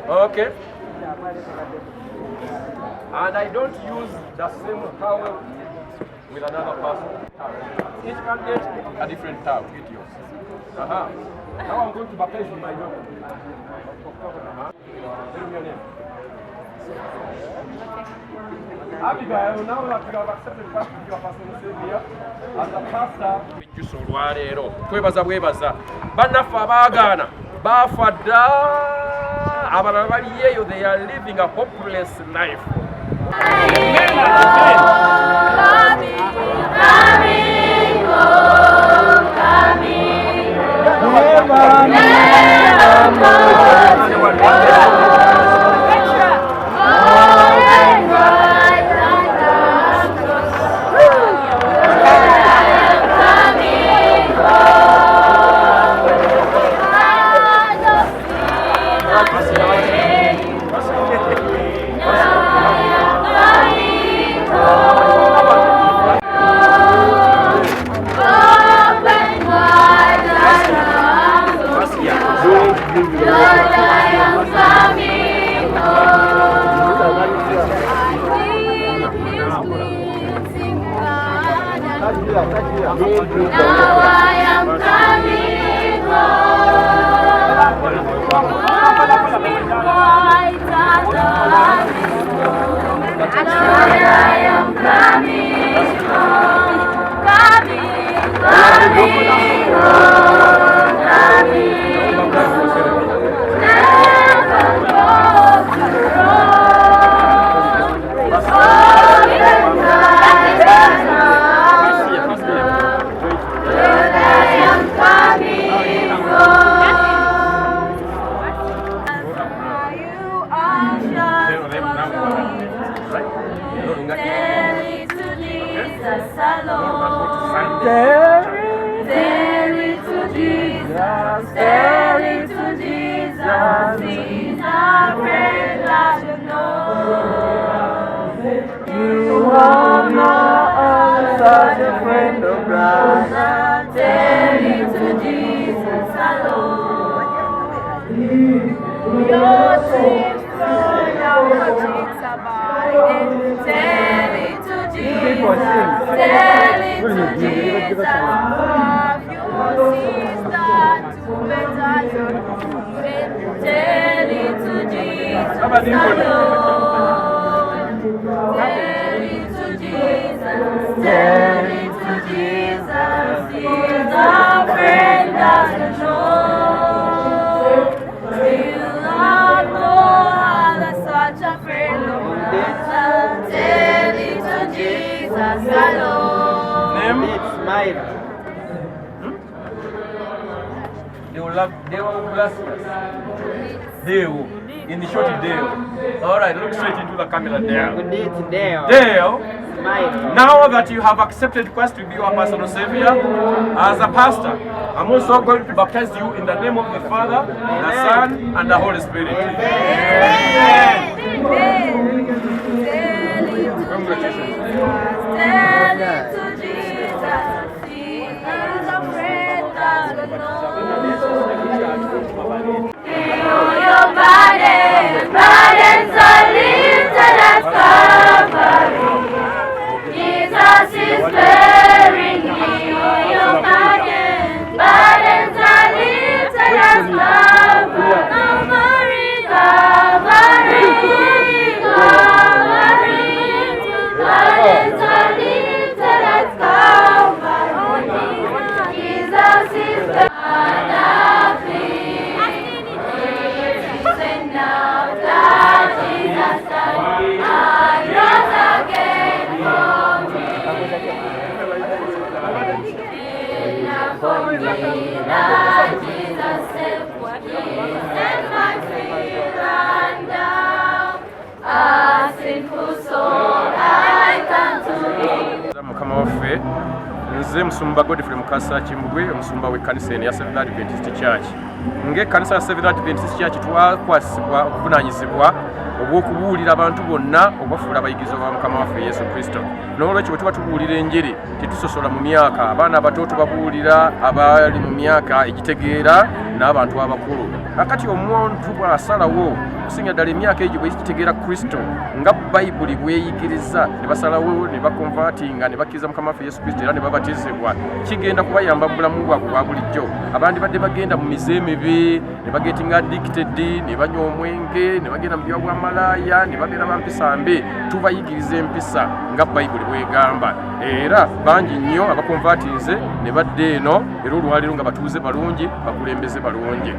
Okay. And I don't use the same towel with another person. Each can get a different towel. Get yours. Now I'm going to baptize you, my daughter. Tell me your name. Abigail, now that you have accepted Christ with your personal Savior, as a pastor, ejjusa olwaleero twebaza bannaffe abaagaana baafa dda, abalala bali eyo, they are living a hopeless life. Now I am coming home. I am coming home. Coming home. You are not such a friend of God. Tell it to Jesus alone. Your dreams from your cheeks abide. Tell it to Jesus. Tell it to Jesus. Have your sister to better your children. Tell it to Jesus alone. Tell it to Jesus. Tell it to Jesus. He's a friend that knows. You have no other such a friend of mine. Tell it to Jesus alone. Name? It's mine. They will bless us. They will. In the short, Dale. Alright, look straight into the camera, Dale. Good day to Dale. Dale, Smile. now that you have accepted Christ to be your personal Savior, as a pastor, I'm also going to baptize you in the name of the Father, the Son, and the Holy Spirit. Amen. Congratulations. Tell it to Jesus. He's a friend that knows. Your burdens are lifted at Calvary. Jesus is bearing you. Your burdens are lifted at Calvary. Burdens are lifted at Calvary. Jesus is bearing Mukama waffe nze musumba Godfrey Mukasa Kimbugwe omusumba w'ekkanisa ya Seventh Adventist Church. Ng'ekkanisa ya Seventh Adventist Church twakwasibwa okuvunanyizibwa obw'okubuulira abantu bonna obafuula abayigirizwa ba Mukama waffe Yesu Kristo. N'olwekyo bwe tuba tubuulira enjiri tetusosola mu myaka, abaana abato tubabuulira abali mu myaka egitegeera n'abantu abakulu. Kakati omuntu bw'asalawo okusinga ddala emyaka egyo bwe kitegeera Kristo nga Bayibuli bweyigiriza ne basalawo ne bakonvatinga ne bakkiriza Mukama waffe Yesu Kristo era ne babatizibwa, kigenda kubayamba mu bulamu bwabwe bwa bulijjo. Abandi badde bagenda mu mize emibi ne bagetinga addicted, ne banywa omwenge, ne bagenda mu bya bwamalaaya, ne babeera bampisa mbi. Tubayigiriza empisa nga Bayibuli bwegamba, era bangi nnyo abakonvatinze ne badde eno era olwaleero nga batuuze balungi, bakulembeze balungi.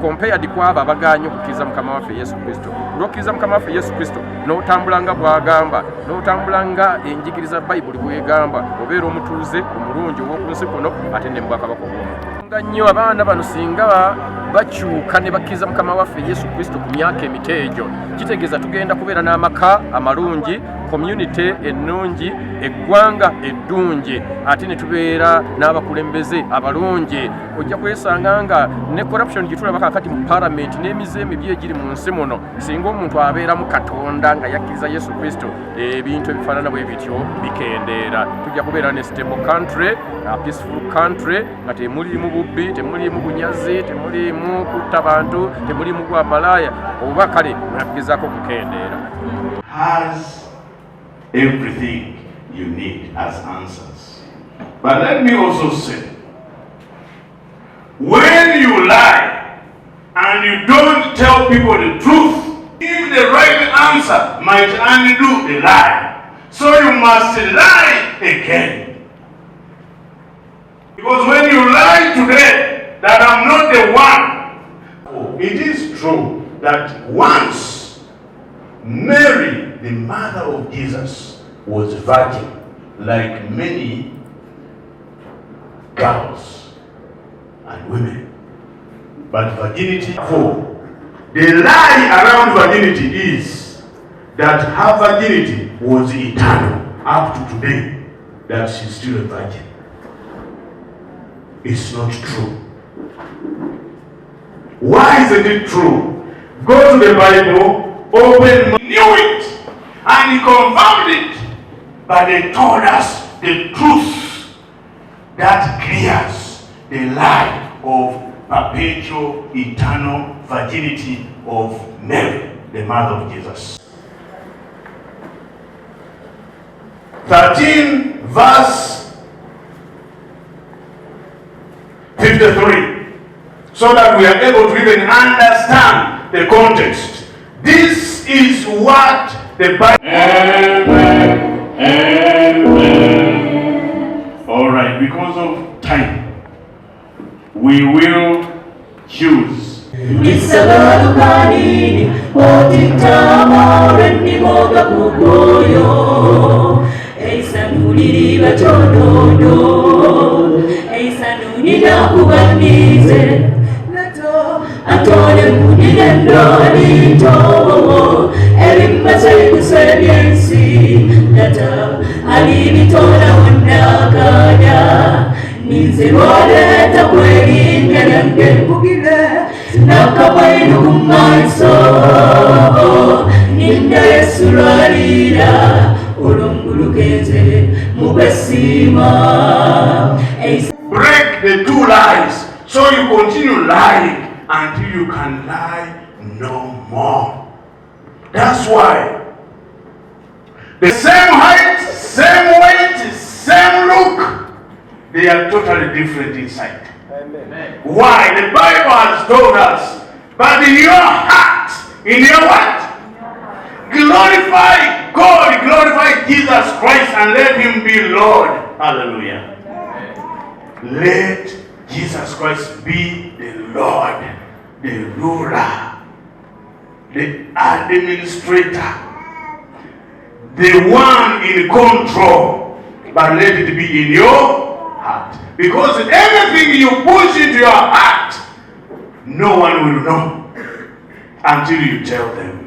Compared kwabo abaganye okukkiriza Mukama waffe Yesu Kristo. Olw'okkiriza Mukama waffe Yesu Kristo n'otambula nga bw'agamba, n'otambula nga enjigiriza Bayibuli bwegamba, obeera omutuuze omulungi ow'oku nsi kuno ate ne mu bwakabaka obw'omu. Nga nnyo abaana bano singa bakyuka ne bakkiriza Mukama waffe Yesu Kristo ku myaka emito egyo, kitegeeza tugenda kubeera n'amaka amalungi, community ennungi, eggwanga eddungi, ate ne tubeera n'abakulembeze abalungi. Ojja kwesanga nga ne corruption gye tulaba kaakati mu parliament n'emize emibi egiri mu nsi muno, singa omuntu abeeramu Katonda nga yakkiriza Yesu Kristo, ebintu ebifaanana bwe bityo bikendeera. Tujja kubeera ne stable country, a peaceful country, nga temuliimu bubbi, temuliimu bunyazi, temuliimu kutta bantu, temuliimu gwamalaaya, oba kale nagezaako okukendeera. Has everything you need as answers. But let me also say, when you lie and you don't tell people the truth, if the right answer might undo the lie, so you must lie again. Because when you lie today that I'm not the one, it is true that once Mary, the mother of Jesus, was virgin, like many girls and women. But virginity, the lie around virginity is that her virginity was eternal up to today, that she's still a virgin. It's not true. Why isn't it true? Go to the Bible, open, knew it, and he confirmed it. But they told us the truth that clears the lie of perpetual, eternal virginity of Mary, the mother of Jesus. 13 verse 53, so that we are able to even understand the context. This is what the Bible... Amen. Amen. All right, because of time, we will choose. Break the two lies, so you continue lying until you can lie no more. That's why the same height, same weight, same look, they are totally different inside. Amen. Why? The Bible has told us, but in your heart, in your what? Glorify God, glorify Jesus Christ, and let him be Lord. Hallelujah. Let Jesus Christ be the Lord, the ruler, the administrator, the one in control. But let it be in your heart. Because everything you push into your heart, no one will know until you tell them.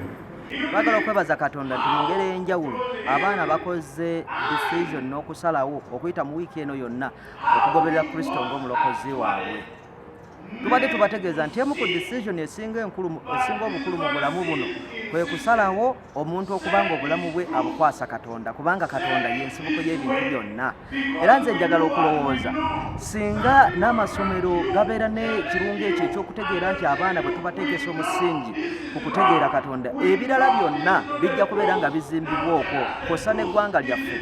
Bagala okwebaza Katonda nti mu ngeri enjawulo abaana bakoze decision n'okusalawo okuyita mu wiiki eno yonna okugoberera Kristo ng'omulokozi waabwe. tubadde tubategeeza nti emu ku decision esinga obukulu mu bulamu buno kwe kusalawo omuntu okubanga obulamu bwe abukwasa Katonda, kubanga Katonda y'ensibuko y'ebintu byonna. Era nze njagala okulowooza singa n'amasomero gabeera n'ekirungo ekyo ekyokutegeera nti abaana bwe tubateekesa omusingi ku kutegeera Katonda, ebirala byonna bijja kubeera nga bizimbibwa okwo kosa n'eggwanga lyaffe.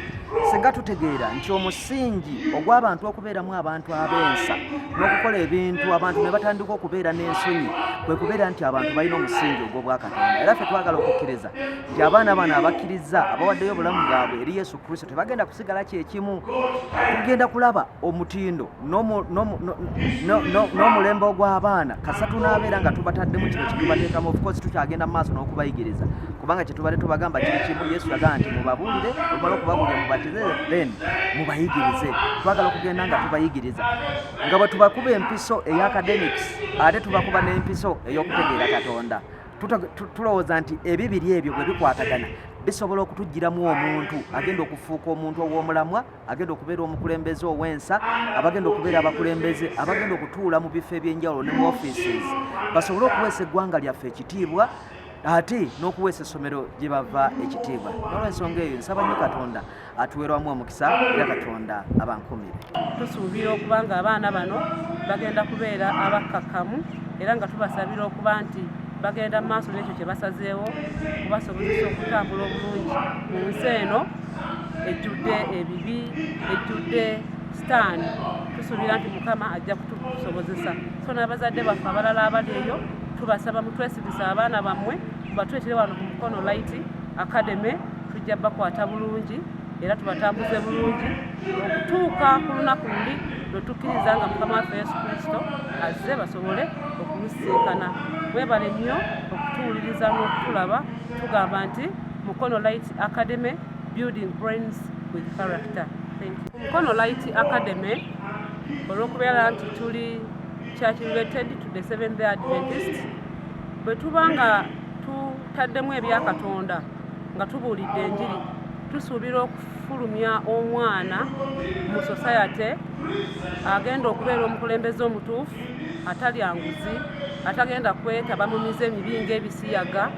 Singa tutegeera nti omusingi ogw'abantu okubeeramu abantu ab'ensa n'okukola ebintu abantu ne batandika okubeera n'ensonyi kwe kubeera nti abantu balina omusingi ogw'obwa Katonda. Era ffe twagala okukkiriza nti abaana bano abakkiriza abawaddeyo obulamu bwabwe eri Yesu Kristo tebagenda kusigala kyekimu. Tugenda kulaba omutindo n'omulembe ogw'abaana kasa tunaabeera nga tubataddemu kino kyetubateekamu. Of course tukyagenda mu maaso n'okubayigiriza kubanga kyetubadde tubagamba kiri kimu. Yesu yagamba nti mubabuulire, olumala okubabuulira mubatize, then mubayigirize. Twagala okugenda nga tubayigiriza nga bwe tubakuba empiso ey'academics ate tubakuba n'empiso ey'okutegeera Katonda. Tulowooza nti ebibiri ebyo bwe bikwatagana bisobola okutugiramu omuntu agenda okufuuka omuntu ow'omulamwa, agenda okubeera omukulembeze ow'ensa, abagenda okubeera abakulembeze abagenda okutuula mu bifo eby'enjawulo ne mu offices, basobole okuweesa eggwanga lyaffe ekitiibwa ate n'okuweesa essomero gye bava ekitiibwa. N'olw'ensonga eyo nsaba nnyo Katonda atuweerwamu omukisa era Katonda abankumire. Tusuubira okuba nga abaana bano bagenda kubeera abakkakkamu era nga tubasabira okuba nti bagenda mu maaso n'ekyo kye basazeewo kubasobozesa okutambula obulungi mu nsi eno ejjudde ebibi, ejjudde sitaani. Tusuubira nti Mukama ajja kutusobozesa. So n'abazadde baffe abalala abali eyo tubasaba mutwesigisa abaana bammwe mubatuleetere wano ku Mukono Light Academy. Tujja bakwata bulungi era tubatambuze bulungi okutuuka ku lunaku luli lwe tukkiriza nga Mukama waffe Yesu Kristo azze basobole okumusisinkana. Mwebale nnyo okutuwuliriza n'okutulaba. Tugamba nti Mukono Light Academy, building brains with character. Thank you. Mukono Light Academy olw'okubeera nti tuli church related to the Seventh-day Adventist, bwe tuba nga tutaddemu ebya Katonda nga tubuulidde enjiri, tusuubira okufulumya omwana mu society agenda okubeera omukulembeze omutuufu, atalya nguzi, atagenda kwetaba mu mize emibi ng'ebisiyaga.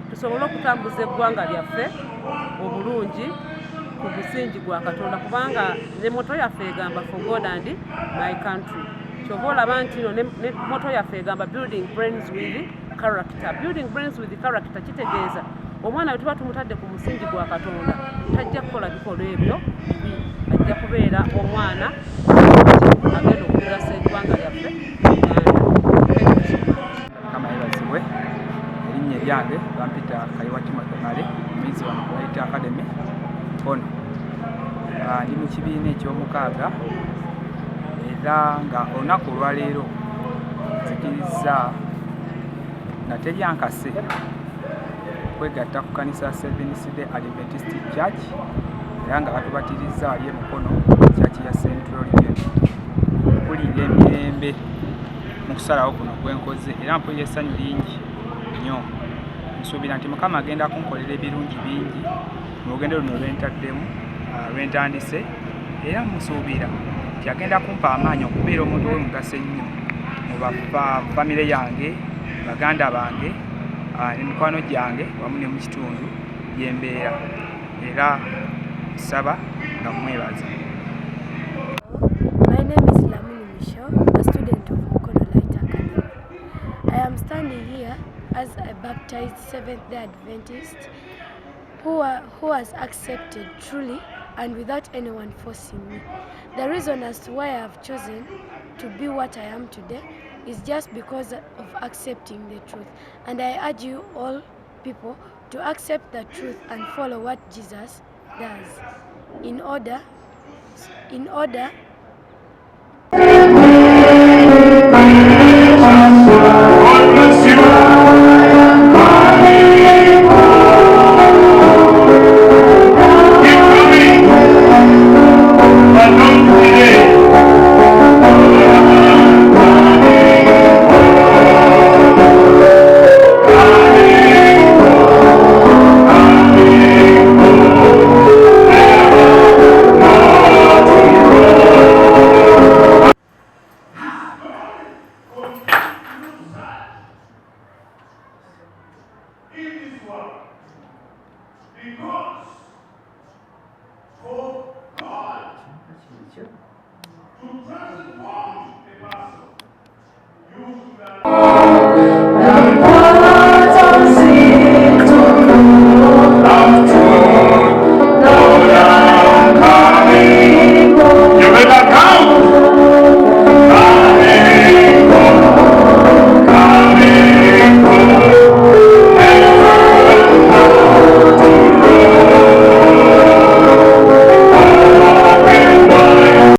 Tusobole okutambuza eggwanga lyaffe obulungi ku musingi gwa Katonda, kubanga ne moto yaffe egamba for God and my country. Kyova olaba nti no ne moto yaffe egamba building brains with character. Building brains with character kitegeeza omwana we tuba tumutadde ku musingi gwa Katonda tajja kukola bikolwa ebyo bibi, ajja kubeera omwana agenda okugasa eggwanga lyaffe. Kama ebazibwe erinnya lyange bampita Kayiwati Madomale, omuyizi wa Mukono Light Academy Mukono. Ndi mu kibiina eky'omukaaga era nga olunaku olwaleero nzikiriza nga teryankase kwegatta ku kanisa Seventh-day Adventist Church era nga batubatiriza wali Mukono Church ya Central Region okuliira emirembe mu kusalawo kuno kwenkoze era mpulira essanyu lingi nnyo. Nsuubira nti Mukama agenda kunkolera ebirungi bingi mu lugendo luno lwentaddemu lwentandise, era musuubira nti agenda kumpa amaanyi okubeera omuntu w'omugaso ennyo mu famire yange, baganda bange, emikwano gyange wamu ne mu kitundu gye mbeera, era nsaba nga mwebaza. My name is Lamini Michelle, a student of Mukono Light Academy. I am standing here as a baptized Seventh-day Adventist who has accepted truly and without anyone forcing me. The reason as to why I have chosen to be what I am today is just because of accepting the truth. And I urge you all people to accept the truth and follow what Jesus does in order